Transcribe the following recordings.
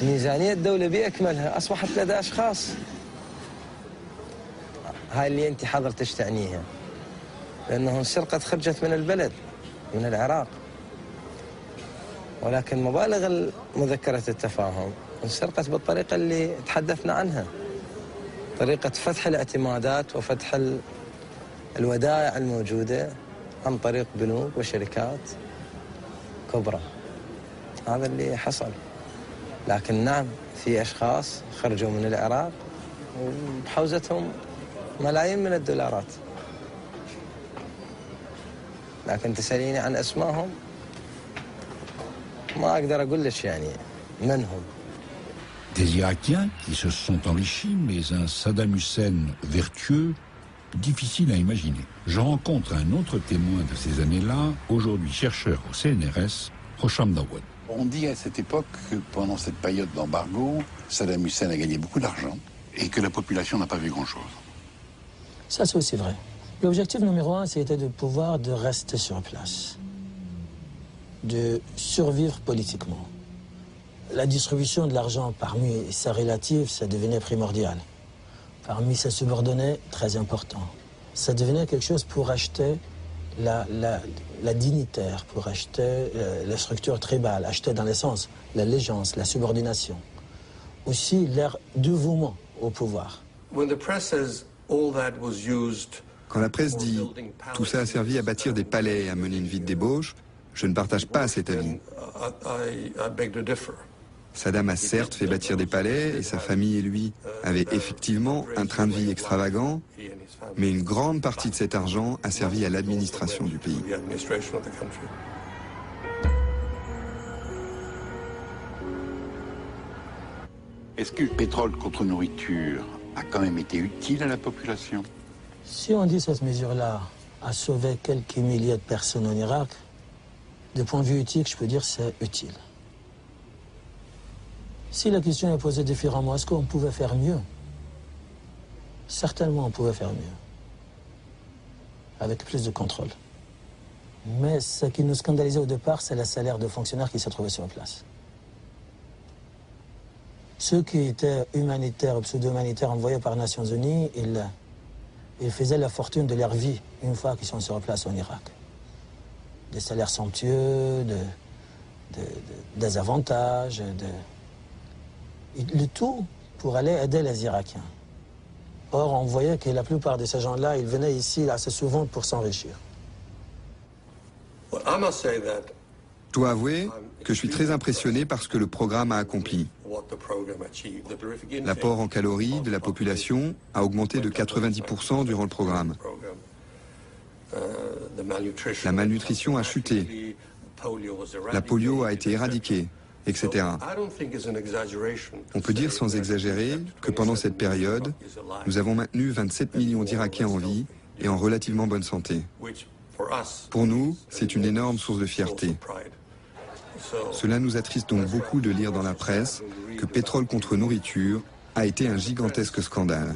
ميزانية الدولة بأكملها أصبحت لدى أشخاص. هاي اللي أنت حضرتش تعنيها، لأنه السرقة خرجت من البلد، من العراق، ولكن مبالغ مذكرة التفاهم انسرقت بالطريقة اللي تحدثنا عنها، طريقة فتح الاعتمادات وفتح الودائع الموجودة عن طريق بنوك وشركات كبرى. هذا اللي حصل. لكن نعم، في أشخاص خرجوا من العراق وبحوزتهم ملايين من الدولارات، لكن تسأليني عن أسمائهم ما أقدر أقول لك يعني من هم. Des Irakiens qui se sont enrichis, mais un Saddam Hussein vertueux, difficile à imaginer. Je rencontre un autre témoin de ces années-là, aujourd'hui chercheur au CNRS, Hosham Dawad. On dit à cette époque que pendant cette période d'embargo, Saddam Hussein a gagné beaucoup d'argent et que la population n'a pas vu grand-chose. Ça, c'est aussi vrai. L'objectif numéro un, c'était de rester sur place, de survivre politiquement. La distribution de l'argent parmi ses relatifs, ça devenait primordial. Parmi ses subordonnés, très important. Ça devenait quelque chose pour acheter la dignitaire, pour acheter la structure tribale, acheter dans l'essence l'allégeance, la subordination. Aussi leur dévouement au pouvoir. Quand la presse dit « tout ça a servi à bâtir des palais et à mener une vie de débauche », je ne partage pas cet avis. Saddam a certes fait bâtir des palais et sa famille et lui avaient effectivement un train de vie extravagant, mais une grande partie de cet argent a servi à l'administration du pays. Est-ce que le pétrole contre nourriture a quand même été utile à la population? Si on dit cette mesure-là a sauvé quelques milliers de personnes en Irak, de point de vue éthique, je peux dire que c'est utile. Si la question est posée différemment, est-ce qu'on pouvait faire mieux? Certainement, on pouvait faire mieux, avec plus de contrôle. Mais ce qui nous scandalisait au départ, c'est le salaire de fonctionnaires qui se trouvaient sur place. Ceux qui étaient humanitaires ou pseudo-humanitaires envoyés par les Nations Unies, ils faisaient la fortune de leur vie une fois qu'ils sont sur place en Irak. Des salaires somptueux, des avantages, le tout pour aller aider les Irakiens. Or, on voyait que la plupart de ces gens-là, ils venaient ici assez souvent pour s'enrichir. Je dois avouer que je suis très impressionné par ce que le programme a accompli. L'apport en calories de la population a augmenté de 90% durant le programme. La malnutrition a chuté. La polio a été éradiquée, etc. On peut dire sans exagérer que pendant cette période, nous avons maintenu 27 millions d'Irakiens en vie et en relativement bonne santé. Pour nous, c'est une énorme source de fierté. Cela nous attriste donc beaucoup de lire dans la presse que Pétrole contre nourriture a été un gigantesque scandale.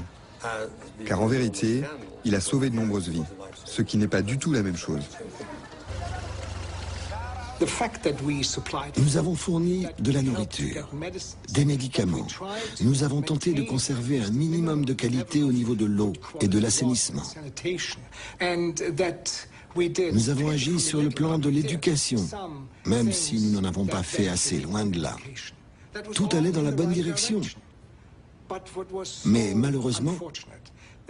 Car en vérité, il a sauvé de nombreuses vies, ce qui n'est pas du tout la même chose. Nous avons fourni de la nourriture, des médicaments. Nous avons tenté de conserver un minimum de qualité au niveau de l'eau et de l'assainissement. Nous avons agi sur le plan de l'éducation, même si nous n'en avons pas fait assez, loin de là. Tout allait dans la bonne direction. Mais malheureusement,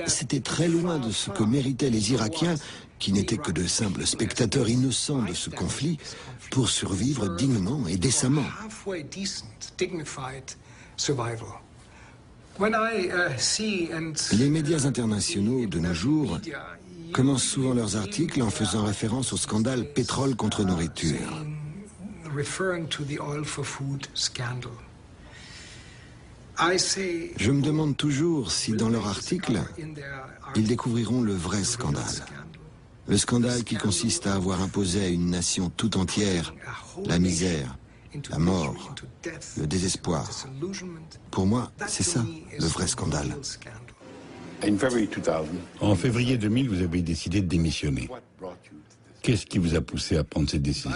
c'était très loin de ce que méritaient les Irakiens, qui n'étaient que de simples spectateurs innocents de ce conflit, pour survivre dignement et décemment. Les médias internationaux de nos jours commencent souvent leurs articles en faisant référence au scandale Pétrole contre nourriture. Je me demande toujours si dans leur article, ils découvriront le vrai scandale. Le scandale qui consiste à avoir imposé à une nation tout entière la misère, la mort, le désespoir. Pour moi, c'est ça, le vrai scandale. En février 2000, vous avez décidé de démissionner. Qu'est-ce qui vous a poussé à prendre cette décision?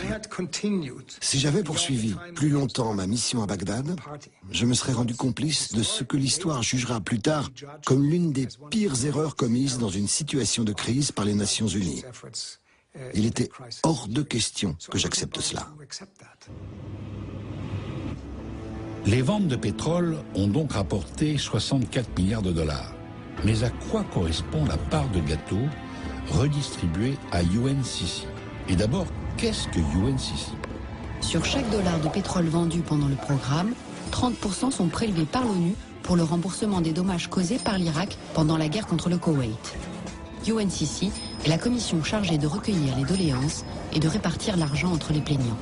Si j'avais poursuivi plus longtemps ma mission à Bagdad, je me serais rendu complice de ce que l'histoire jugera plus tard comme l'une des pires erreurs commises dans une situation de crise par les Nations Unies. Il était hors de question que j'accepte cela. Les ventes de pétrole ont donc rapporté 64 milliards de dollars. Mais à quoi correspond la part de gâteau redistribuée à UNCC? Et d'abord, qu'est-ce que UNCC? Sur chaque dollar de pétrole vendu pendant le programme, 30% sont prélevés par l'ONU pour le remboursement des dommages causés par l'Irak pendant la guerre contre le Koweït. UNCC est la commission chargée de recueillir les doléances et de répartir l'argent entre les plaignants.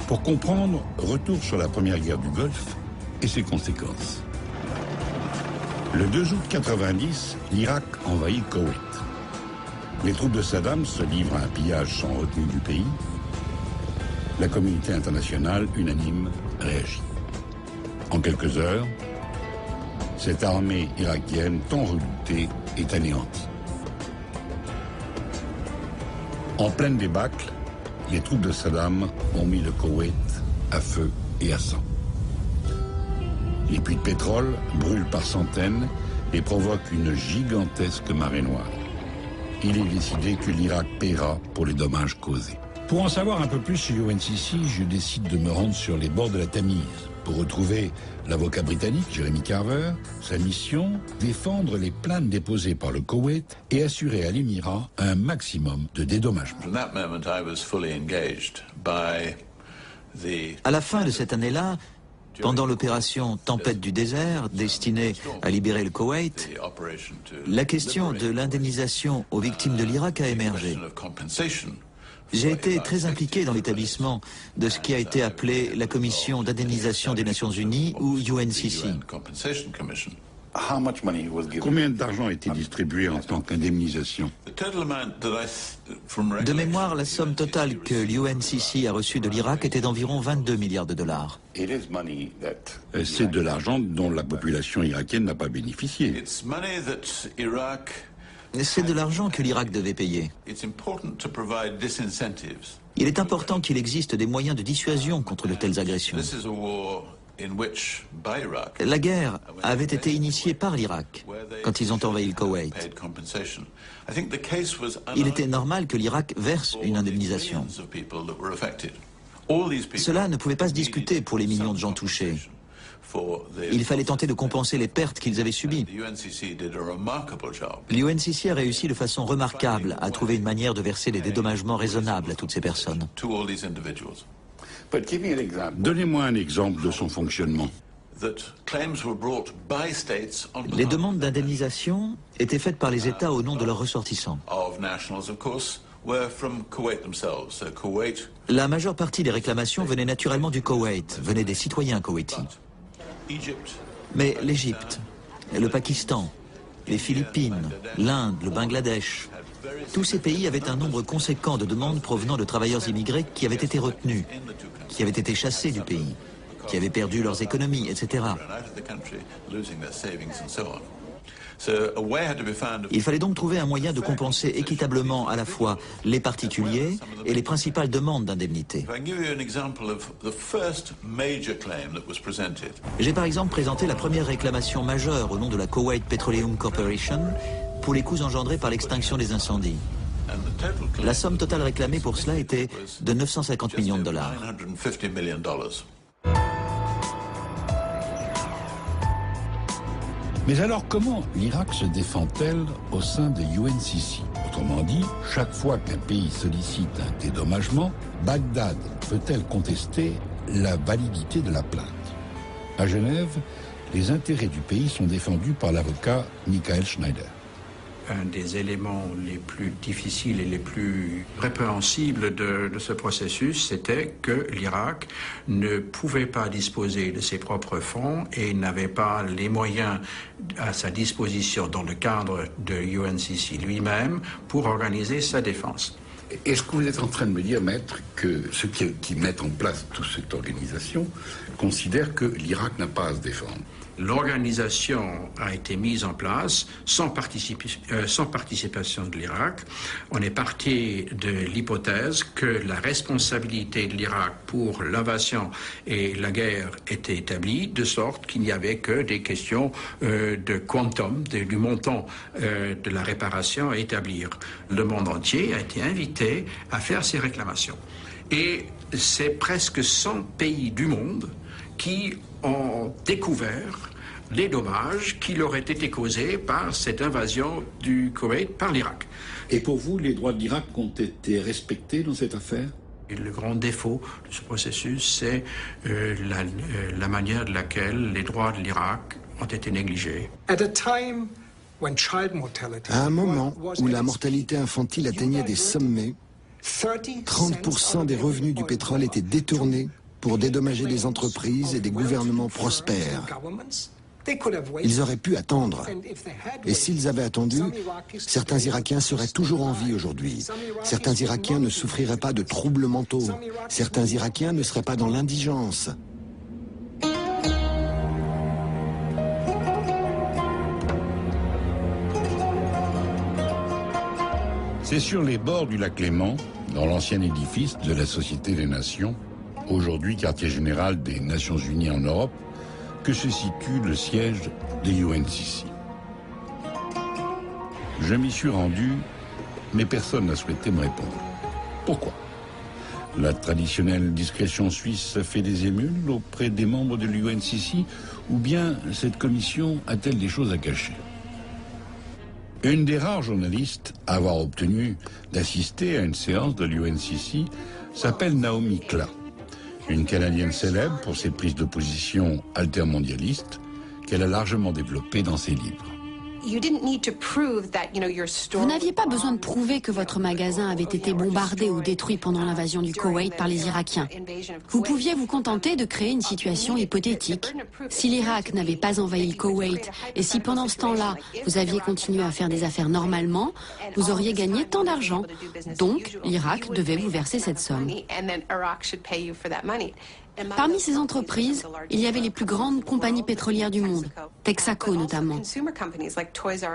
Pour comprendre, retour sur la première guerre du Golfe et ses conséquences. Le 2 août 90, l'Irak envahit le Koweït. Les troupes de Saddam se livrent à un pillage sans retenue du pays. La communauté internationale, unanime, réagit. En quelques heures, cette armée irakienne tant redoutée est anéantie. En pleine débâcle, les troupes de Saddam ont mis le Koweït à feu et à sang. Les puits de pétrole brûlent par centaines et provoquent une gigantesque marée noire. Il est décidé que l'Irak paiera pour les dommages causés. Pour en savoir un peu plus sur UNCC, je décide de me rendre sur les bords de la Tamise pour retrouver l'avocat britannique Jeremy Carver. Sa mission, défendre les plaintes déposées par le Koweït et assurer à l'Émirat un maximum de dédommagement. À la fin de cette année-là, pendant l'opération Tempête du désert, destinée à libérer le Koweït, la question de l'indemnisation aux victimes de l'Irak a émergé. J'ai été très impliqué dans l'établissement de ce qui a été appelé la Commission d'indemnisation des Nations Unies ou UNCC. Combien d'argent a été distribué en tant qu'indemnisation? De mémoire, la somme totale que l'UNCC a reçue de l'Irak était d'environ 22 milliards de dollars. C'est de l'argent dont la population irakienne n'a pas bénéficié. C'est de l'argent que l'Irak devait payer. Il est important qu'il existe des moyens de dissuasion contre de telles agressions. La guerre avait été initiée par l'Irak quand ils ont envahi le Koweït. Il était normal que l'Irak verse une indemnisation. Cela ne pouvait pas se discuter pour les millions de gens touchés. Il fallait tenter de compenser les pertes qu'ils avaient subies. L'UNCC a réussi de façon remarquable à trouver une manière de verser des dédommagements raisonnables à toutes ces personnes. Donnez-moi un exemple de son fonctionnement. Les demandes d'indemnisation étaient faites par les États au nom de leurs ressortissants. La majeure partie des réclamations venait naturellement du Koweït, venaient des citoyens koweïtis. Mais l'Égypte, le Pakistan, les Philippines, l'Inde, le Bangladesh, tous ces pays avaient un nombre conséquent de demandes provenant de travailleurs immigrés qui avaient été retenus, qui avaient été chassés du pays, qui avaient perdu leurs économies, etc. Il fallait donc trouver un moyen de compenser équitablement à la fois les particuliers et les principales demandes d'indemnité. J'ai par exemple présenté la première réclamation majeure au nom de la Kuwait Petroleum Corporation pour les coûts engendrés par l'extinction des incendies. La somme totale réclamée pour cela était de 950 millions de dollars. Mais alors comment l'Irak se défend-elle au sein de UNCC? Autrement dit, chaque fois qu'un pays sollicite un dédommagement, Bagdad peut-elle contester la validité de la plainte? À Genève, les intérêts du pays sont défendus par l'avocat Michael Schneider. Un des éléments les plus difficiles et les plus répréhensibles de ce processus, c'était que l'Irak ne pouvait pas disposer de ses propres fonds et n'avait pas les moyens à sa disposition dans le cadre de l'UNCC lui-même pour organiser sa défense. Est-ce que vous êtes en train de me dire, maître, que ceux qui mettent en place toute cette organisation considèrent que l'Irak n'a pas à se défendre? L'organisation a été mise en place sans participation de l'Irak. On est parti de l'hypothèse que la responsabilité de l'Irak pour l'invasion et la guerre était établie, de sorte qu'il n'y avait que des questions de quantum, du montant de la réparation à établir. Le monde entier a été invité à faire ces réclamations. Et c'est presque 100 pays du monde qui ont découvert les dommages qui leur étaient été causés par cette invasion du Koweït par l'Irak. Et pour vous, les droits de l'Irak ont été respectés dans cette affaire? Et le grand défaut de ce processus, c'est la manière de laquelle les droits de l'Irak ont été négligés. À un moment où la mortalité infantile atteignait des sommets, 30% des revenus du pétrole étaient détournés pour dédommager des entreprises et des gouvernements prospères. Ils auraient pu attendre. Et s'ils avaient attendu, certains Irakiens seraient toujours en vie aujourd'hui. Certains Irakiens ne souffriraient pas de troubles mentaux. Certains Irakiens ne seraient pas dans l'indigence. C'est sur les bords du lac Léman, dans l'ancien édifice de la Société des Nations, aujourd'hui quartier général des Nations Unies en Europe, que se situe le siège des UNCC. Je m'y suis rendu, mais personne n'a souhaité me répondre. Pourquoi? La traditionnelle discrétion suisse fait des émules auprès des membres de l'UNCC, ou bien cette commission a-t-elle des choses à cacher? Une des rares journalistes à avoir obtenu d'assister à une séance de l'UNCC s'appelle Naomi Klein, une Canadienne célèbre pour ses prises de position altermondialistes qu'elle a largement développées dans ses livres. Vous n'aviez pas besoin de prouver que votre magasin avait été bombardé ou détruit pendant l'invasion du Koweït par les Irakiens. Vous pouviez vous contenter de créer une situation hypothétique. Si l'Irak n'avait pas envahi le Koweït et si pendant ce temps-là, vous aviez continué à faire des affaires normalement, vous auriez gagné tant d'argent. Donc, l'Irak devait vous verser cette somme. Parmi ces entreprises, il y avait les plus grandes compagnies pétrolières du monde, Texaco notamment,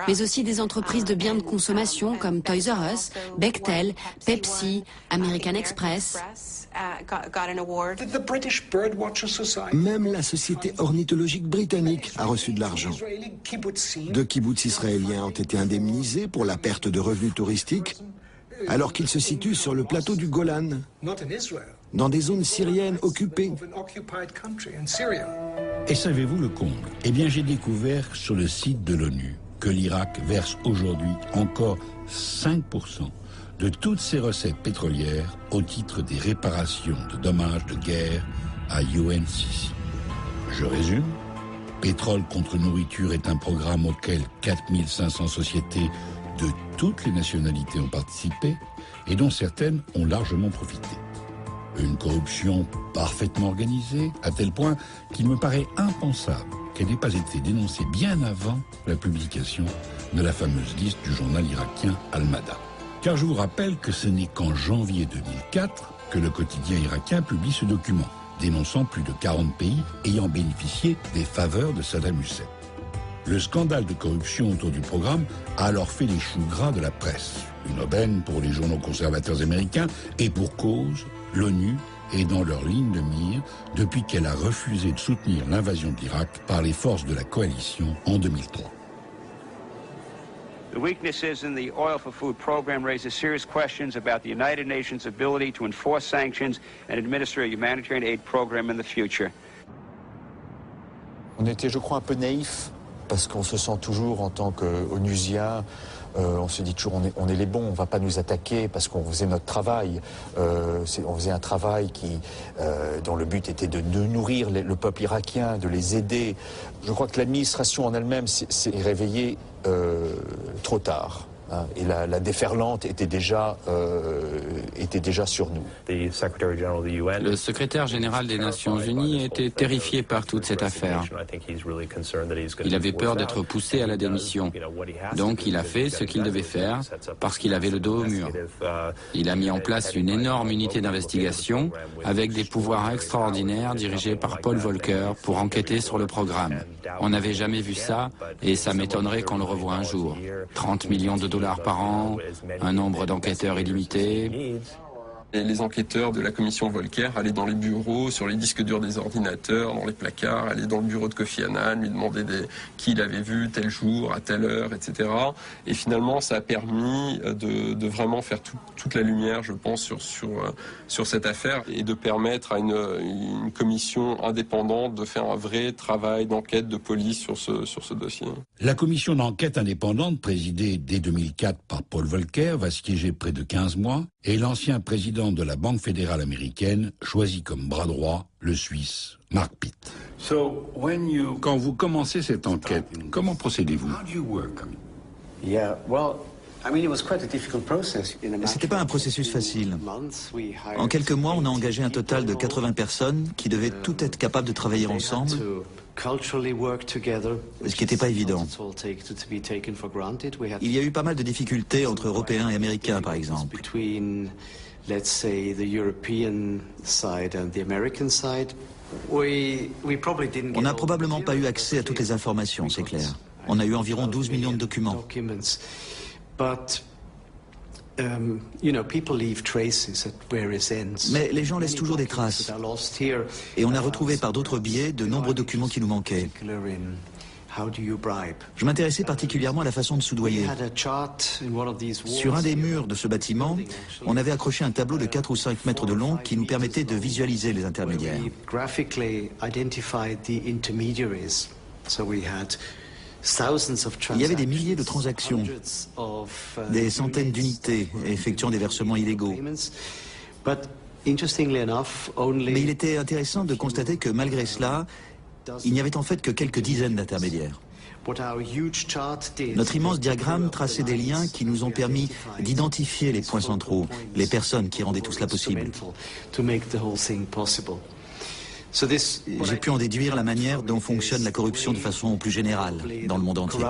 mais aussi des entreprises de biens de consommation comme Toys R Us, Bechtel, Pepsi, American Express. Même la Société ornithologique britannique a reçu de l'argent. 2 kibboutz israéliens ont été indemnisés pour la perte de revenus touristiques, alors qu'ils se situent sur le plateau du Golan, dans des zones syriennes occupées. Et savez-vous le comble? Eh bien, j'ai découvert sur le site de l'ONU que l'Irak verse aujourd'hui encore 5% de toutes ses recettes pétrolières au titre des réparations de dommages de guerre à UNCC. Je résume. Pétrole contre nourriture est un programme auquel 4500 sociétés de toutes les nationalités ont participé et dont certaines ont largement profité. Une corruption parfaitement organisée, à tel point qu'il me paraît impensable qu'elle n'ait pas été dénoncée bien avant la publication de la fameuse liste du journal irakien Al-Mada. Car je vous rappelle que ce n'est qu'en janvier 2004 que le quotidien irakien publie ce document, dénonçant plus de 40 pays ayant bénéficié des faveurs de Saddam Hussein. Le scandale de corruption autour du programme a alors fait les choux gras de la presse, une aubaine pour les journaux conservateurs américains, et pour cause, l'ONU est dans leur ligne de mire depuis qu'elle a refusé de soutenir l'invasion de l'Irak par les forces de la coalition en 2003. The weaknesses in the Oil for Food program raises serious questions about the United Nations' ability to enforce sanctions and administer a humanitarian aid program in the future. On était, je crois, un peu naïfs, parce qu'on se sent toujours, en tant qu'onusien, on se dit toujours on est les bons, on ne va pas nous attaquer parce qu'on faisait notre travail. On faisait un travail dont le but était de nourrir le peuple irakien, de les aider. Je crois que l'administration en elle-même s'est réveillée trop tard. Et la déferlante était déjà sur nous. Le secrétaire général des Nations Unies était terrifié par toute cette affaire. Il avait peur d'être poussé à la démission. Donc il a fait ce qu'il devait faire parce qu'il avait le dos au mur. Il a mis en place une énorme unité d'investigation avec des pouvoirs extraordinaires dirigés par Paul Volcker pour enquêter sur le programme. On n'avait jamais vu ça et ça m'étonnerait qu'on le revoie un jour. 30 millions de dollars par an, un nombre d'enquêteurs illimité. Et les enquêteurs de la commission Volcker allaient dans les bureaux, sur les disques durs des ordinateurs, dans les placards, allaient dans le bureau de Kofi Annan, lui demander qui il avait vu tel jour, à telle heure, etc. Et finalement, ça a permis de vraiment faire toute la lumière, je pense, sur cette affaire et de permettre à une commission indépendante de faire un vrai travail d'enquête de police sur ce dossier. La commission d'enquête indépendante, présidée dès 2004 par Paul Volcker, va siéger près de 15 mois et l'ancien président de la Banque fédérale américaine choisit comme bras droit le Suisse Mark Pitt. Quand vous commencez cette enquête, comment procédez-vous? C'était pas un processus facile. En quelques mois, on a engagé un total de 80 personnes qui devaient toutes être capables de travailler ensemble, ce qui n'était pas évident. Il y a eu pas mal de difficultés entre Européens et Américains, par exemple. On n'a probablement pas eu accès à toutes les informations, c'est clair. On a eu environ 12 millions de documents. Mais les gens laissent toujours des traces. Et on a retrouvé par d'autres biais de nombreux documents qui nous manquaient. Je m'intéressais particulièrement à la façon de soudoyer. Sur un des murs de ce bâtiment, on avait accroché un tableau de 4 ou 5 mètres de long qui nous permettait de visualiser les intermédiaires. Il y avait des milliers de transactions, des centaines d'unités effectuant des versements illégaux. Mais il était intéressant de constater que malgré cela, il n'y avait en fait que quelques dizaines d'intermédiaires. Notre immense diagramme traçait des liens qui nous ont permis d'identifier les points centraux, les personnes qui rendaient tout cela possible. J'ai pu en déduire la manière dont fonctionne la corruption de façon plus générale dans le monde entier.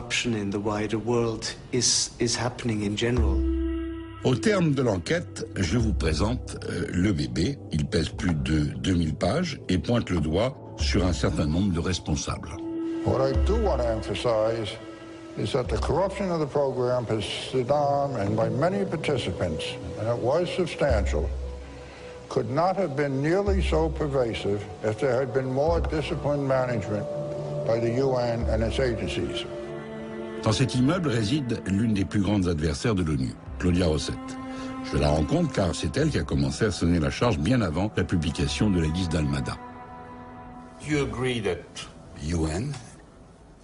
Au terme de l'enquête, je vous présente le bébé. Il pèse plus de 2000 pages et pointe le doigt sur un certain nombre de responsables. What I do want to emphasize is that the corruption of the program has stood on and by many participants, and it was substantial, could not have been nearly so pervasive if there had been more disciplined management by the UN and its agencies. Dans cet immeuble réside l'une des plus grandes adversaires de l'ONU, Claudia Rosset. Je la rencontre car c'est elle qui a commencé à sonner la charge bien avant la publication de la liste d'Almada.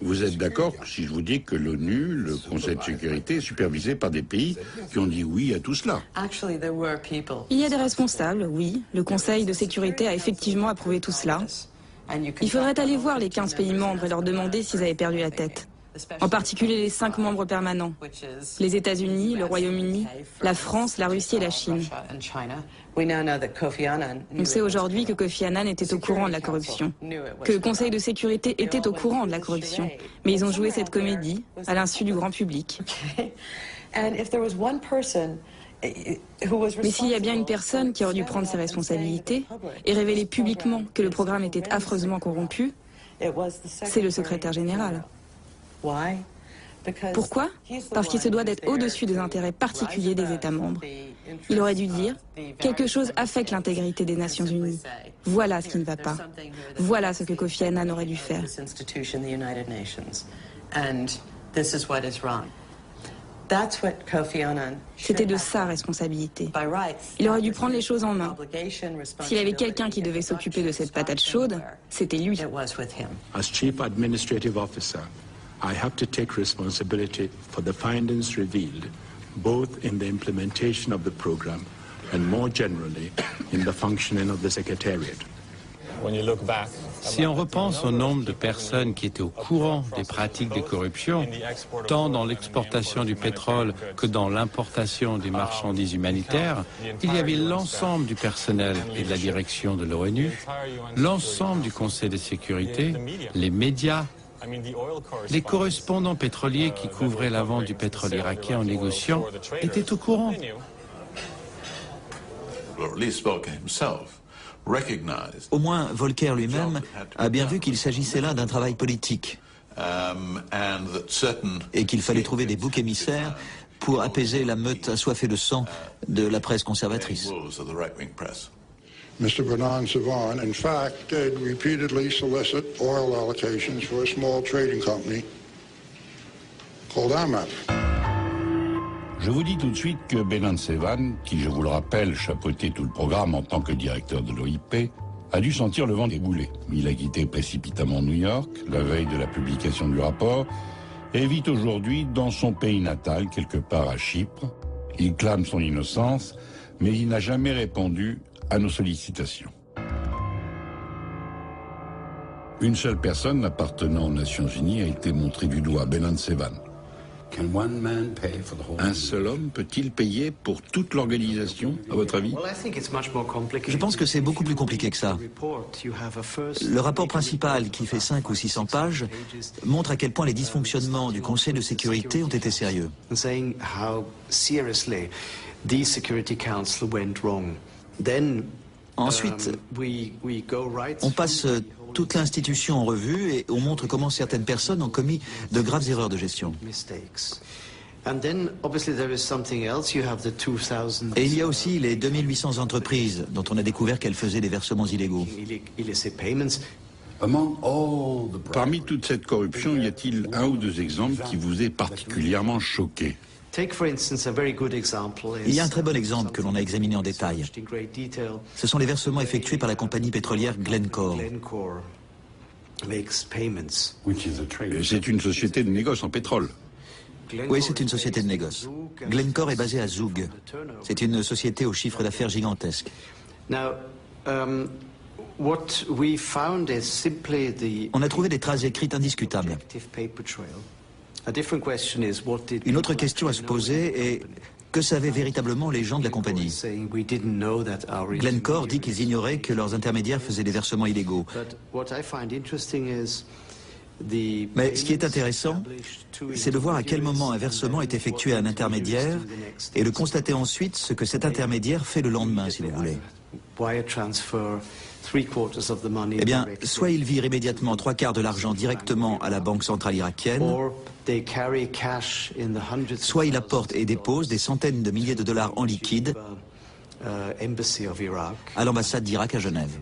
Vous êtes d'accord si je vous dis que l'ONU, le Conseil de sécurité, est supervisé par des pays qui ont dit oui à tout cela? Il y a des responsables, oui. Le Conseil de sécurité a effectivement approuvé tout cela. Il faudrait aller voir les 15 pays membres et leur demander s'ils avaient perdu la tête. En particulier les 5 membres permanents, les États-Unis, le Royaume-Uni, la France, la Russie et la Chine. On sait aujourd'hui que Kofi Annan était au courant de la corruption, que le Conseil de sécurité était au courant de la corruption, mais ils ont joué cette comédie à l'insu du grand public. Mais s'il y a bien une personne qui aurait dû prendre ses responsabilités et révéler publiquement que le programme était affreusement corrompu, c'est le secrétaire général. Pourquoi? Parce qu'il se doit d'être au-dessus des intérêts particuliers des États membres. Il aurait dû dire « Quelque chose affecte l'intégrité des Nations Unies. Voilà ce qui ne va pas. Voilà ce que Kofi Annan aurait dû faire. » C'était de sa responsabilité. Il aurait dû prendre les choses en main. S'il y avait quelqu'un qui devait s'occuper de cette patate chaude, c'était lui. As Chief Administrative Officer, I have to take responsibility for the findings revealed, both in the implementation of the program and more generally in the functioning of the Secretariat. When you look back Si on repense au nombre de personnes qui étaient au courant des pratiques de corruption, tant dans l'exportation du pétrole que dans l'importation des marchandises humanitaires, il y avait l'ensemble du personnel et de la direction de l'ONU, l'ensemble du Conseil de sécurité, les médias, les correspondants pétroliers qui couvraient la vente du pétrole irakien en négociant étaient au courant. Au moins, Volcker lui-même a bien vu qu'il s'agissait là d'un travail politique et qu'il fallait trouver des boucs émissaires pour apaiser la meute assoiffée de sang de la presse conservatrice. Mr. Bernard Sevan, in fact, did repeatedly solicit oil allocations for a small trading company called AMAP. Je vous dis tout de suite que Bernard Sevan, qui, je vous le rappelle, chapeautait tout le programme en tant que directeur de l'OIP, a dû sentir le vent débouler. Il a quitté précipitamment New York, la veille de la publication du rapport, et vit aujourd'hui dans son pays natal, quelque part à Chypre. Il clame son innocence, mais il n'a jamais répondu à nos sollicitations. Une seule personne appartenant aux Nations Unies a été montrée du doigt, Bernard Sevan. Un seul homme peut-il payer pour toute l'organisation, à votre avis? Je pense que c'est beaucoup plus compliqué que ça. Le rapport principal, qui fait 500 ou 600 pages, montre à quel point les dysfonctionnements du Conseil de sécurité ont été sérieux. Ensuite, on passe toute l'institution en revue et on montre comment certaines personnes ont commis de graves erreurs de gestion. Et il y a aussi les 2800 entreprises dont on a découvert qu'elles faisaient des versements illégaux. Parmi toute cette corruption, y a-t-il un ou deux exemples qui vous aient particulièrement choqué? Il y a un très bon exemple que l'on a examiné en détail. Ce sont les versements effectués par la compagnie pétrolière Glencore. C'est une société de négoce en pétrole. Oui, c'est une société de négoce. Glencore est basée à Zug. C'est une société au chiffre d'affaires gigantesque. On a trouvé des traces écrites indiscutables. Une autre question à se poser est que savaient véritablement les gens de la compagnie? Glencore dit qu'ils ignoraient que leurs intermédiaires faisaient des versements illégaux. Mais ce qui est intéressant, c'est de voir à quel moment un versement est effectué à un intermédiaire et de constater ensuite ce que cet intermédiaire fait le lendemain, si vous voulez. Eh bien, soit il vire immédiatement 3/4 de l'argent directement à la Banque centrale irakienne, soit il apporte et dépose des centaines de milliers de dollars en liquide à l'ambassade d'Irak à Genève.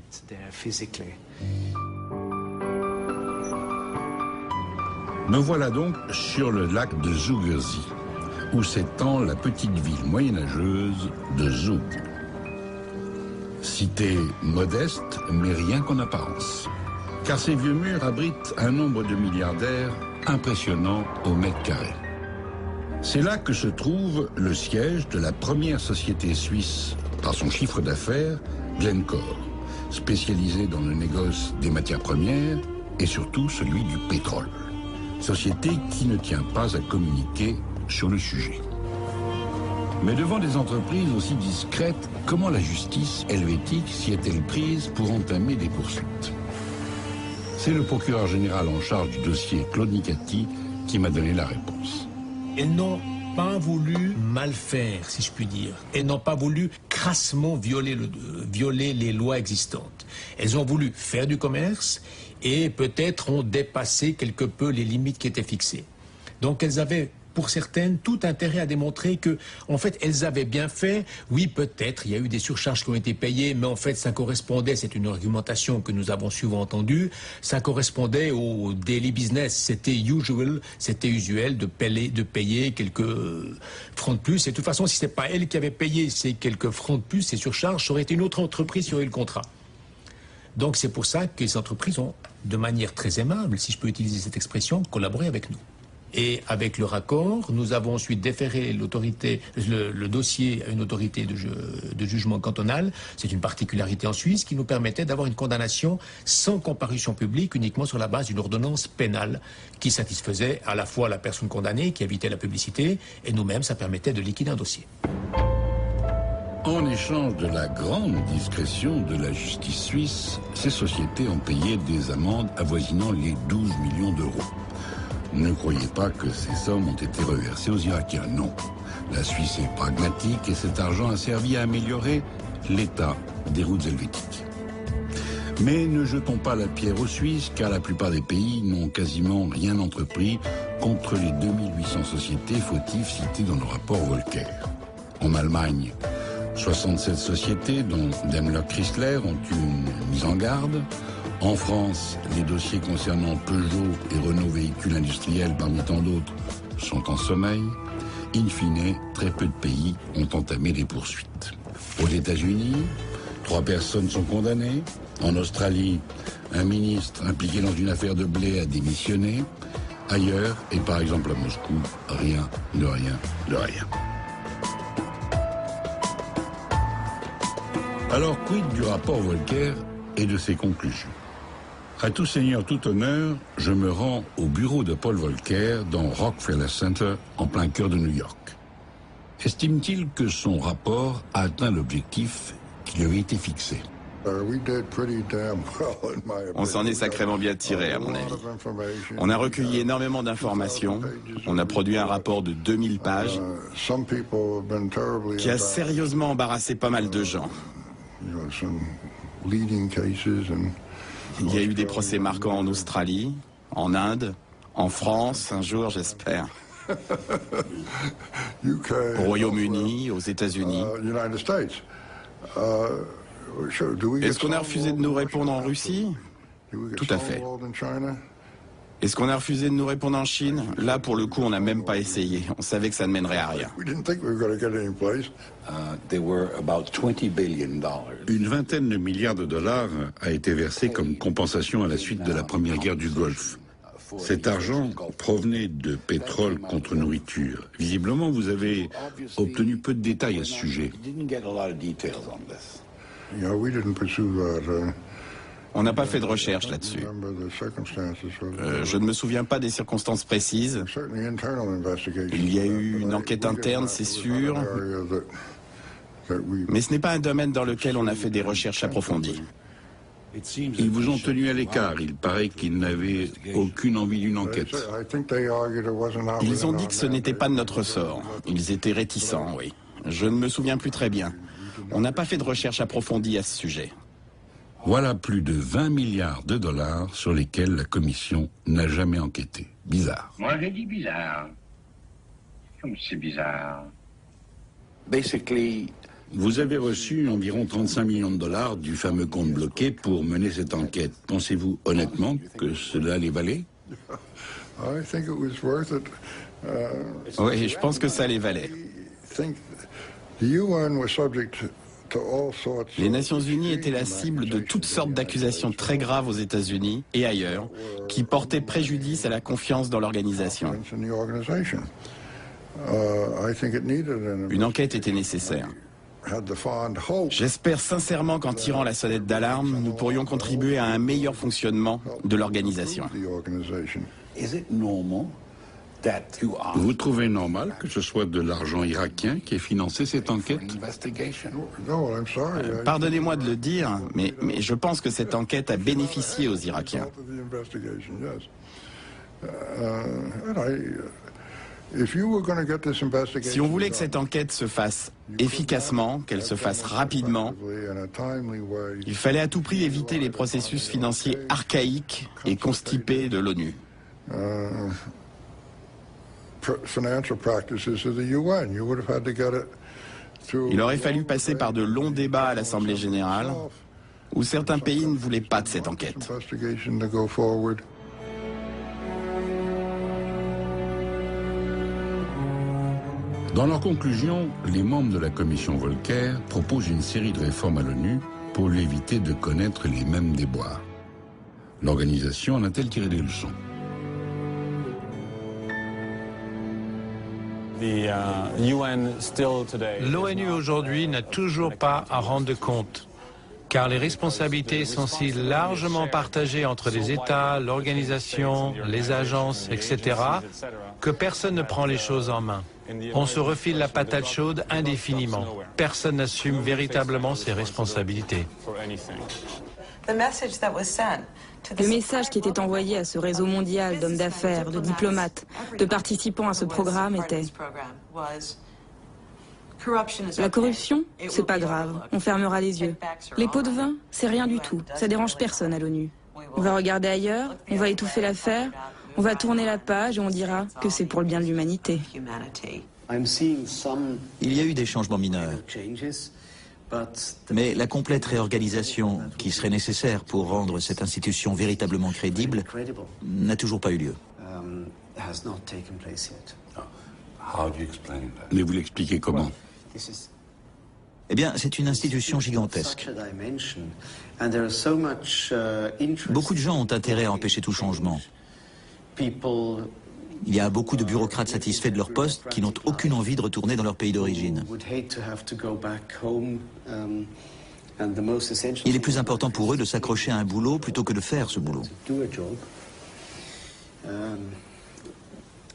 Me voilà donc sur le lac de Zugezi, où s'étend la petite ville moyenâgeuse de Zug. Cité modeste, mais rien qu'en apparence. Car ces vieux murs abritent un nombre de milliardaires impressionnant au mètre carré. C'est là que se trouve le siège de la première société suisse, par son chiffre d'affaires, Glencore, spécialisée dans le négoce des matières premières et surtout celui du pétrole. Société qui ne tient pas à communiquer sur le sujet. Mais devant des entreprises aussi discrètes, comment la justice helvétique s'y est-elle prise pour entamer des poursuites? C'est le procureur général en charge du dossier, Claude Nicati, qui m'a donné la réponse. Elles n'ont pas voulu mal faire, si je puis dire. Elles n'ont pas voulu crassement violer les lois existantes. Elles ont voulu faire du commerce et peut-être ont dépassé quelque peu les limites qui étaient fixées. Donc elles avaient, pour certaines, tout intérêt à démontrer que, en fait, elles avaient bien fait. Oui, peut-être, il y a eu des surcharges qui ont été payées, mais en fait, ça correspondait, c'est une argumentation que nous avons souvent entendue, ça correspondait au daily business. C'était usuel de payer quelques francs de plus. Et de toute façon, si c'est pas elles qui avaient payé ces quelques francs de plus, ces surcharges, ça aurait été une autre entreprise qui aurait eu le contrat. Donc c'est pour ça que les entreprises ont, de manière très aimable, si je peux utiliser cette expression, collaboré avec nous. Et avec le raccord, nous avons ensuite déféré le dossier à une autorité de jugement cantonal. C'est une particularité en Suisse qui nous permettait d'avoir une condamnation sans comparution publique, uniquement sur la base d'une ordonnance pénale qui satisfaisait à la fois la personne condamnée, qui évitait la publicité, et nous-mêmes, ça permettait de liquider un dossier. En échange de la grande discrétion de la justice suisse, ces sociétés ont payé des amendes avoisinant les 12 millions d'euros. Ne croyez pas que ces sommes ont été reversées aux Irakiens, non. La Suisse est pragmatique et cet argent a servi à améliorer l'état des routes helvétiques. Mais ne jetons pas la pierre aux Suisses, car la plupart des pays n'ont quasiment rien entrepris contre les 2800 sociétés fautives citées dans le rapport Volcker. En Allemagne, 67 sociétés, dont Daimler-Chrysler, ont eu une mise en garde. En France, les dossiers concernant Peugeot et Renault Véhicules Industriels, parmi tant d'autres, sont en sommeil. In fine, très peu de pays ont entamé des poursuites. Aux États-Unis, 3 personnes sont condamnées. En Australie, un ministre impliqué dans une affaire de blé a démissionné. Ailleurs, et par exemple à Moscou, rien de rien de rien. Alors, quid du rapport Volcker et de ses conclusions? À tout seigneur, tout honneur, je me rends au bureau de Paul Volcker dans Rockefeller Center, en plein cœur de New York. Estime-t-il que son rapport a atteint l'objectif qui lui avait été fixé? On s'en est sacrément bien tiré, à mon avis. On a recueilli énormément d'informations. On a produit un rapport de 2000 pages qui a sérieusement embarrassé pas mal de gens. Il y a eu des procès marquants en Australie, en Inde, en France, un jour, j'espère. Au Royaume-Uni, aux États-Unis. Est-ce qu'on a refusé de nous répondre en Russie? Tout à fait. Est-ce qu'on a refusé de nous répondre en Chine? Là, pour le coup, on n'a même pas essayé. On savait que ça ne mènerait à rien. Une vingtaine de milliards de dollars a été versé comme compensation à la suite de la première guerre du Golfe. Cet argent provenait de pétrole contre nourriture. Visiblement, vous avez obtenu peu de détails à ce sujet. On n'a pas fait de recherche là-dessus. Je ne me souviens pas des circonstances précises. Il y a eu une enquête interne, c'est sûr. Mais ce n'est pas un domaine dans lequel on a fait des recherches approfondies. Ils vous ont tenu à l'écart. Il paraît qu'ils n'avaient aucune envie d'une enquête. Ils ont dit que ce n'était pas de notre sort. Ils étaient réticents, oui. Je ne me souviens plus très bien. On n'a pas fait de recherche approfondie à ce sujet. Voilà plus de 20 milliards de dollars sur lesquels la commission n'a jamais enquêté. Bizarre. Moi, j'ai dit bizarre. Comme c'est bizarre. Vous avez reçu environ 35 millions de dollars du fameux compte bloqué pour mener cette enquête. Pensez-vous honnêtement que cela les valait? Oui, je pense que ça les valait. Les Nations Unies étaient la cible de toutes sortes d'accusations très graves aux États-Unis et ailleurs, qui portaient préjudice à la confiance dans l'organisation. Une enquête était nécessaire. J'espère sincèrement qu'en tirant la sonnette d'alarme, nous pourrions contribuer à un meilleur fonctionnement de l'organisation. Vous trouvez normal que ce soit de l'argent irakien qui ait financé cette enquête? Pardonnez-moi de le dire, mais je pense que cette enquête a bénéficié aux Irakiens. Si on voulait que cette enquête se fasse efficacement, qu'elle se fasse rapidement, il fallait à tout prix éviter les processus financiers archaïques et constipés de l'ONU. Il aurait fallu passer par de longs débats à l'Assemblée générale, où certains pays ne voulaient pas de cette enquête. Dans leur conclusion, les membres de la commission Volcker proposent une série de réformes à l'ONU pour lui éviter de connaître les mêmes déboires. L'organisation en a-t-elle tiré des leçons? L'ONU aujourd'hui n'a toujours pas à rendre de compte, car les responsabilités sont si largement partagées entre les États, l'organisation, les agences, etc., que personne ne prend les choses en main. On se refile la patate chaude indéfiniment. Personne n'assume véritablement ses responsabilités. Le message qui était envoyé à ce réseau mondial d'hommes d'affaires, de diplomates, de participants à ce programme était: la corruption, c'est pas grave, on fermera les yeux. Les pots de vin, c'est rien du tout, ça dérange personne à l'ONU. On va regarder ailleurs, on va étouffer l'affaire, on va tourner la page et on dira que c'est pour le bien de l'humanité. Il y a eu des changements mineurs. Mais la complète réorganisation qui serait nécessaire pour rendre cette institution véritablement crédible n'a toujours pas eu lieu. Mais vous l'expliquez comment? Eh bien, c'est une institution gigantesque. Beaucoup de gens ont intérêt à empêcher tout changement. Il y a beaucoup de bureaucrates satisfaits de leur poste qui n'ont aucune envie de retourner dans leur pays d'origine. Il est plus important pour eux de s'accrocher à un boulot plutôt que de faire ce boulot.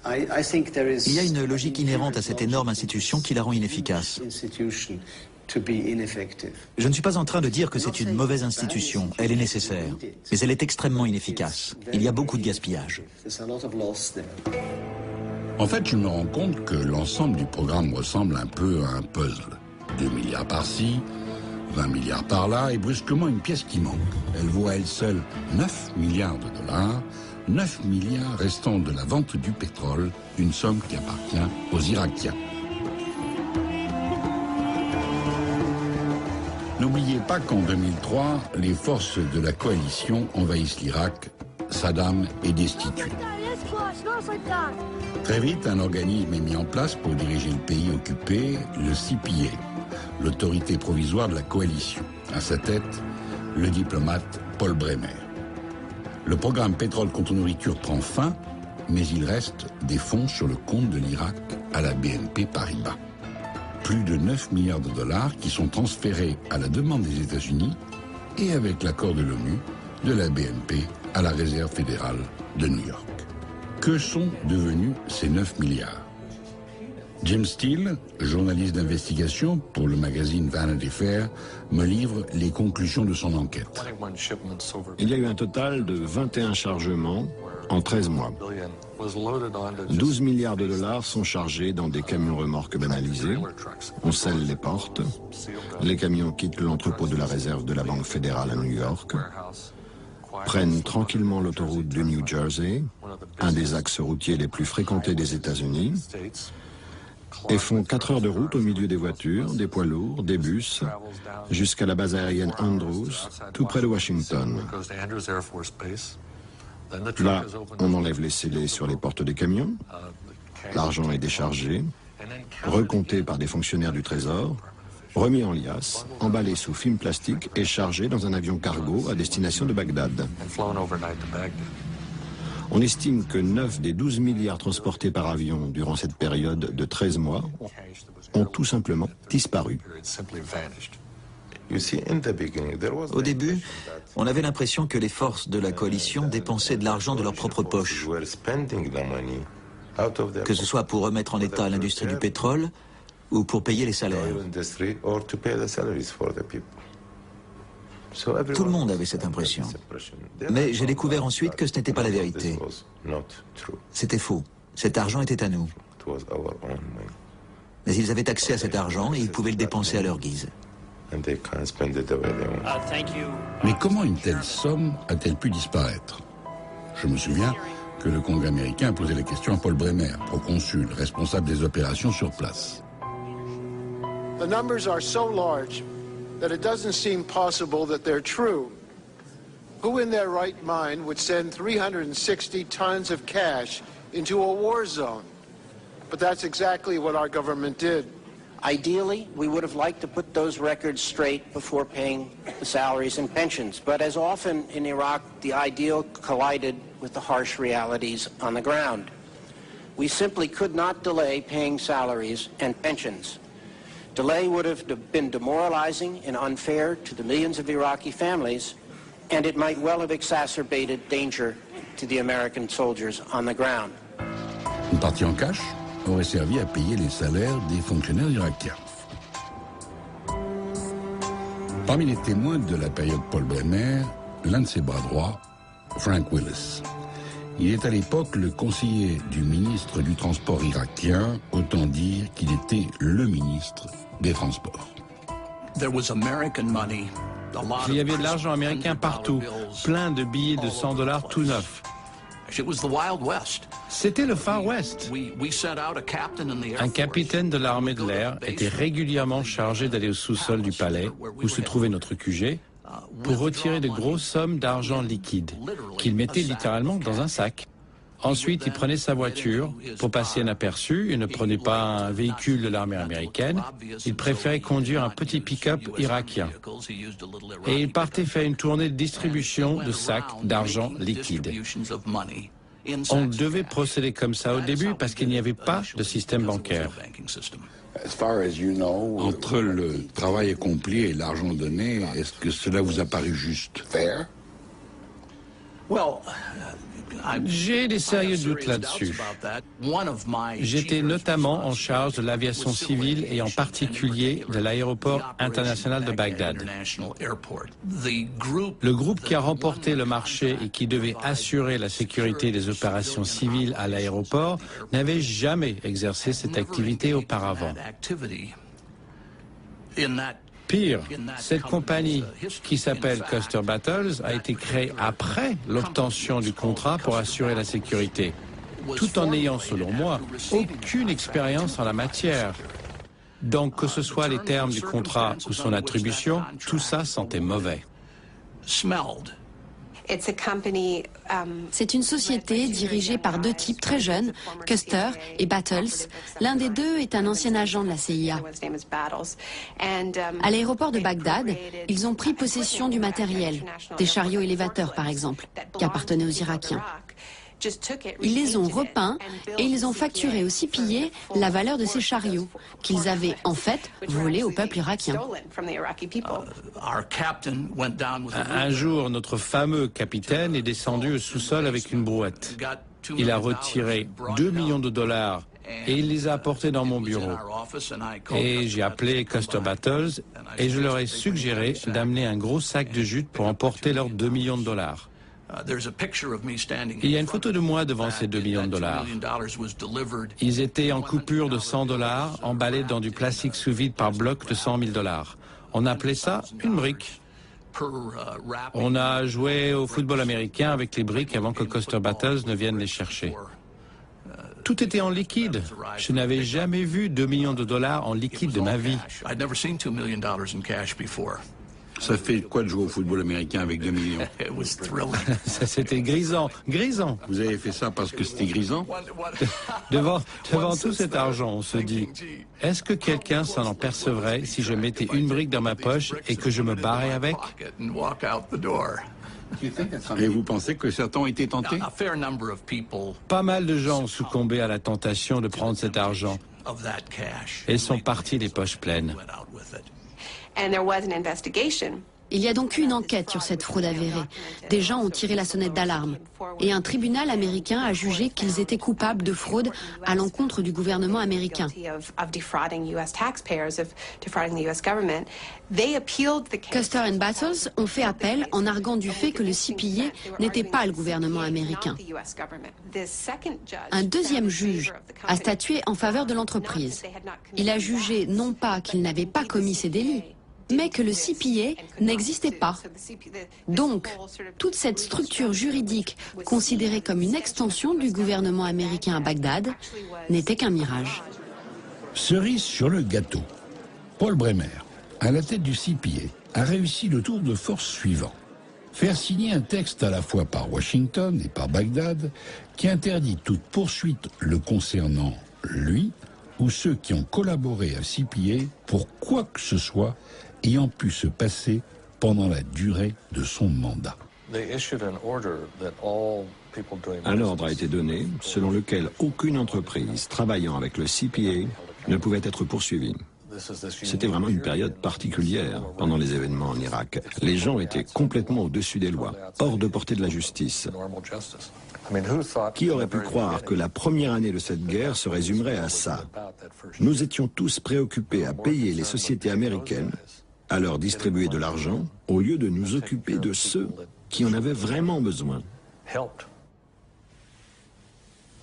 Il y a une logique inhérente à cette énorme institution qui la rend inefficace. Je ne suis pas en train de dire que c'est une mauvaise institution, elle est nécessaire, mais elle est extrêmement inefficace. Il y a beaucoup de gaspillage. En fait, je me rends compte que l'ensemble du programme ressemble un peu à un puzzle. 2 milliards par-ci, 20 milliards par-là, et brusquement une pièce qui manque. Elle vaut à elle seule 9 milliards de dollars, 9 milliards restant de la vente du pétrole, une somme qui appartient aux Irakiens. N'oubliez pas qu'en 2003, les forces de la coalition envahissent l'Irak. Saddam est destitué. Très vite, un organisme est mis en place pour diriger le pays occupé, le CPA, l'autorité provisoire de la coalition. À sa tête, le diplomate Paul Bremer. Le programme pétrole contre nourriture prend fin, mais il reste des fonds sur le compte de l'Irak à la BNP Paribas. Plus de 9 milliards de dollars qui sont transférés à la demande des États-Unis et avec l'accord de l'ONU, de la BNP à la Réserve fédérale de New York. Que sont devenus ces 9 milliards? Jim Steele, journaliste d'investigation pour le magazine Vanity Fair, me livre les conclusions de son enquête. Il y a eu un total de 21 chargements en 13 mois. 12 milliards de dollars sont chargés dans des camions remorques banalisés. On scelle les portes. Les camions quittent l'entrepôt de la réserve de la Banque fédérale à New York, prennent tranquillement l'autoroute du New Jersey, un des axes routiers les plus fréquentés des États-Unis, et font 4 heures de route au milieu des voitures, des poids lourds, des bus, jusqu'à la base aérienne Andrews, tout près de Washington. Là, on enlève les scellés sur les portes des camions, l'argent est déchargé, recompté par des fonctionnaires du Trésor, remis en liasse, emballé sous film plastique et chargé dans un avion cargo à destination de Bagdad. On estime que 9 des 12 milliards transportés par avion durant cette période de 13 mois ont tout simplement disparu. Au début, on avait l'impression que les forces de la coalition dépensaient de l'argent de leur propre poche, que ce soit pour remettre en état l'industrie du pétrole ou pour payer les salaires. Tout le monde avait cette impression. Mais j'ai découvert ensuite que ce n'était pas la vérité. C'était faux. Cet argent était à nous. Mais ils avaient accès à cet argent et ils pouvaient le dépenser à leur guise. Mais comment une telle somme a-t-elle pu disparaître? Je me souviens que le Congrès américain a posé la question à Paul Bremer, proconsul, responsable des opérations sur place. The numbers are so large that it doesn't seem possible that they're true. Who in their right mind would send 360 tons of cash into a war zone? But that's exactly what our government did. Ideally, we would have liked to put those records straight before paying the salaries and pensions. But as often in Iraq, the ideal collided with the harsh realities on the ground. We simply could not delay paying salaries and pensions. Delay would have been demoralizing and unfair to the millions of Iraqi families, and it might well have exacerbated danger to the American soldiers on the ground. Une partie en cash aurait servi à payer les salaires des fonctionnaires irakiens. Parmi les témoins de la période Paul Bremer, l'un de ses bras droits, Frank Willis. Il est à l'époque le conseiller du ministre du Transport irakien, autant dire qu'il était le ministre des Transports. Il y avait de l'argent américain partout, plein de billets de $100 tout neufs. C'était le Far West. Un capitaine de l'armée de l'air était régulièrement chargé d'aller au sous-sol du palais, où se trouvait notre QG, pour retirer de grosses sommes d'argent liquide, qu'il mettait littéralement dans un sac. Ensuite, il prenait sa voiture pour passer inaperçu. Il ne prenait pas un véhicule de l'armée américaine. Il préférait conduire un petit pick-up irakien. Et il partait faire une tournée de distribution de sacs d'argent liquide. On devait procéder comme ça au début parce qu'il n'y avait pas de système bancaire. Entre le travail accompli et l'argent donné, est-ce que cela vous a paru juste? Fair? J'ai des sérieux doutes là-dessus. J'étais notamment en charge de l'aviation civile et en particulier de l'aéroport international de Bagdad. Le groupe qui a remporté le marché et qui devait assurer la sécurité des opérations civiles à l'aéroport n'avait jamais exercé cette activité auparavant. Pire, cette compagnie, qui s'appelle Custer Battles, a été créée après l'obtention du contrat pour assurer la sécurité, tout en n'ayant, selon moi, aucune expérience en la matière. Donc, que ce soit les termes du contrat ou son attribution, tout ça sentait mauvais. C'est une société dirigée par deux types très jeunes, Custer et Battles. L'un des deux est un ancien agent de la CIA. À l'aéroport de Bagdad, ils ont pris possession du matériel, des chariots élévateurs par exemple, qui appartenaient aux Irakiens. Ils les ont repeints et ils ont facturé aux CPA la valeur de ces chariots, qu'ils avaient en fait volés au peuple irakien. Un jour, notre fameux capitaine est descendu au sous-sol avec une brouette. Il a retiré $2 millions et il les a apportés dans mon bureau. Et j'ai appelé Custer Battles et je leur ai suggéré d'amener un gros sac de jute pour emporter leurs $2 millions. Il y a une photo de moi devant ces $2 millions. Ils étaient en coupure de $100, emballés dans du plastique sous vide par bloc de $100 000. On appelait ça une brique. On a joué au football américain avec les briques avant que Custer Battles ne vienne les chercher. Tout était en liquide. Je n'avais jamais vu $2 millions en liquide de ma vie. Ça fait quoi de jouer au football américain avec 2 millions? Ça, c'était grisant, grisant. Vous avez fait ça parce que c'était grisant? Devant tout cet argent, on se dit, est-ce que quelqu'un s'en apercevrait si je mettais une brique dans ma poche et que je me barrais avec? Et vous pensez que certains ont été tentés? Pas mal de gens ont succombé à la tentation de prendre cet argent et sont partis les poches pleines. Il y a donc eu une enquête sur cette fraude avérée. Des gens ont tiré la sonnette d'alarme. Et un tribunal américain a jugé qu'ils étaient coupables de fraude à l'encontre du gouvernement américain. Custer and Battles ont fait appel en arguant du fait que le CPA n'était pas le gouvernement américain. Un deuxième juge a statué en faveur de l'entreprise. Il a jugé non pas qu'ils n'avaient pas commis ces délits, mais que le CPA n'existait pas. Donc, toute cette structure juridique, considérée comme une extension du gouvernement américain à Bagdad, n'était qu'un mirage. Cerise sur le gâteau. Paul Bremer, à la tête du CPA, a réussi le tour de force suivant. Faire signer un texte à la fois par Washington et par Bagdad qui interdit toute poursuite le concernant, lui, ou ceux qui ont collaboré à CPA pour quoi que ce soit ayant pu se passer pendant la durée de son mandat. Un ordre a été donné selon lequel aucune entreprise travaillant avec le CPA ne pouvait être poursuivie. C'était vraiment une période particulière pendant les événements en Irak. Les gens étaient complètement au-dessus des lois, hors de portée de la justice. Qui aurait pu croire que la première année de cette guerre se résumerait à ça? Nous étions tous préoccupés à payer les sociétés américaines, à leur distribuer de l'argent, au lieu de nous occuper de ceux qui en avaient vraiment besoin.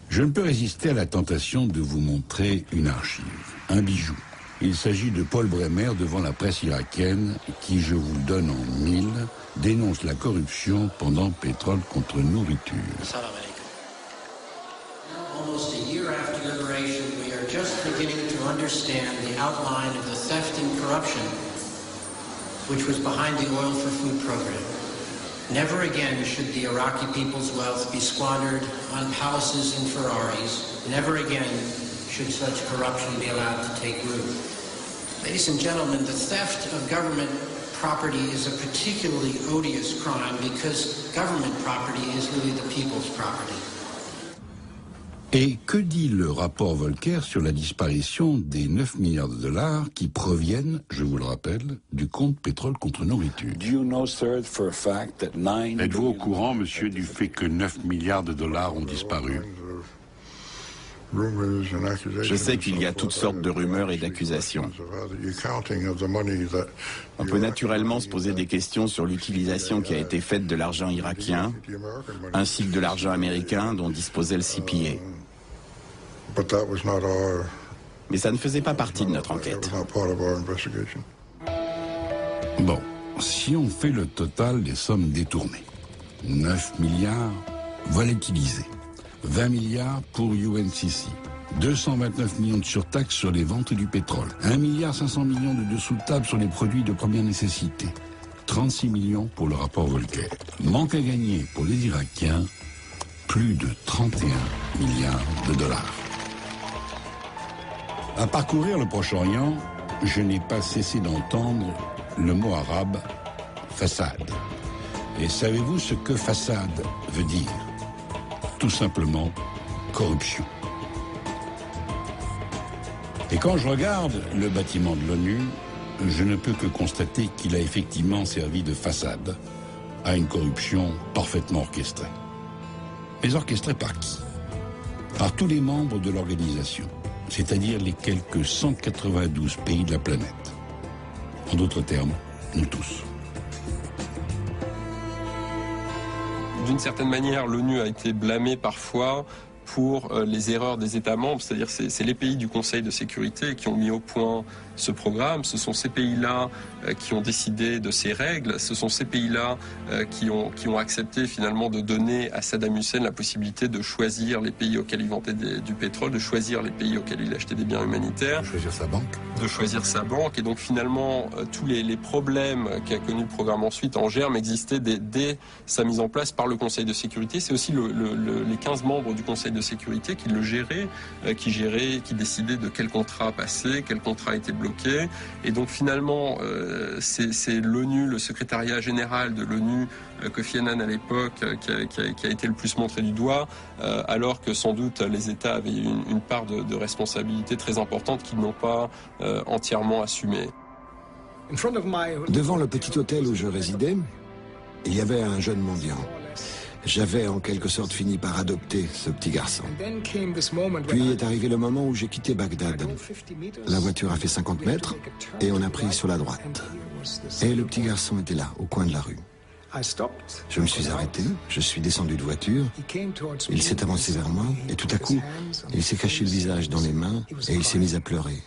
Je ne peux résister à la tentation de vous montrer une archive, un bijou. Il s'agit de Paul Bremer devant la presse irakienne qui, je vous le donne en 1000, dénonce la corruption pendant Pétrole contre nourriture. Almost a year after liberation, we are just beginning to understand the outline of the theft and corruption which was behind the Oil for Food program. Never again should the Iraqi people's wealth be squandered on palaces and Ferraris. Never again should such corruption be allowed to take root. Ladies and gentlemen, the theft of government property is a particularly odious crime because government property is really the people's property. Et que dit le rapport Volcker sur la disparition des 9 milliards de dollars qui proviennent, je vous le rappelle, du compte pétrole contre nourriture? Êtes-vous au courant, monsieur, du fait que 9 milliards de dollars ont disparu? Je sais qu'il y a toutes sortes de rumeurs et d'accusations. On peut naturellement se poser des questions sur l'utilisation qui a été faite de l'argent irakien, ainsi que de l'argent américain dont disposait le CPA. Mais ça ne faisait pas partie de notre enquête. Bon, si on fait le total des sommes détournées, 9 milliards volatilisés, 20 milliards pour UNCC, 229 millions de surtaxes sur les ventes du pétrole, 1,5 milliard de dessous de table sur les produits de première nécessité, 36 millions pour le rapport Volcker. Manque à gagner pour les Irakiens, plus de 31 milliards de dollars. À parcourir le Proche-Orient, je n'ai pas cessé d'entendre le mot arabe « façade ». Et savez-vous ce que « façade » veut dire? Tout simplement corruption. Et quand je regarde le bâtiment de l'ONU, je ne peux que constater qu'il a effectivement servi de façade à une corruption parfaitement orchestrée. Mais orchestrée par qui? Par tous les membres de l'organisation, c'est-à-dire les quelques 192 pays de la planète. En d'autres termes, nous tous. D'une certaine manière, l'ONU a été blâmée parfois pour les erreurs des États membres, c'est-à-dire c'est les pays du Conseil de sécurité qui ont mis au point ce programme, ce sont ces pays-là qui ont décidé de ces règles, ce sont ces pays-là qui ont accepté finalement de donner à Saddam Hussein la possibilité de choisir les pays auxquels il vendait du pétrole, de choisir les pays auxquels il achetait des biens humanitaires. De choisir sa banque. De choisir sa banque. Et donc finalement, tous les problèmes qu'a connu le programme ensuite en germe existaient dès sa mise en place par le Conseil de sécurité. C'est aussi les 15 membres du Conseil de sécurité qui le géraient, qui décidaient de quel contrat passer, quel contrat était bloqué. Et donc finalement, c'est l'ONU, le secrétariat général de l'ONU, Kofi Annan à l'époque, qui a été le plus montré du doigt, alors que sans doute les États avaient une part de responsabilité très importante qu'ils n'ont pas entièrement assumée. Devant le petit hôtel où je résidais, il y avait un jeune mendiant. J'avais en quelque sorte fini par adopter ce petit garçon. Puis est arrivé le moment où j'ai quitté Bagdad. La voiture a fait 50 mètres et on a pris sur la droite. Et le petit garçon était là, au coin de la rue. Je me suis arrêté, je suis descendu de voiture, il s'est avancé vers moi et tout à coup, il s'est caché le visage dans les mains et il s'est mis à pleurer.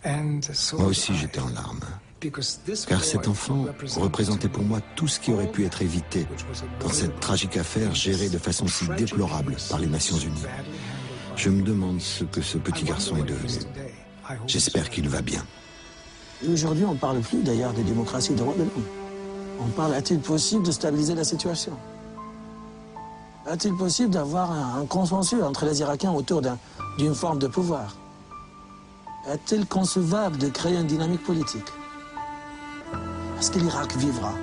Moi aussi j'étais en larmes. Car cet enfant représentait pour moi tout ce qui aurait pu être évité dans cette tragique affaire gérée de façon si déplorable par les Nations Unies. Je me demande ce que ce petit garçon est devenu. J'espère qu'il va bien. Aujourd'hui, on ne parle plus d'ailleurs de démocratie et de droits de l'homme. On parle, est-il possible de stabiliser la situation? Est-il possible d'avoir un consensus entre les Irakiens autour d'une forme de pouvoir? Est-il concevable de créer une dynamique politique? Est-ce que l'Irak vivra?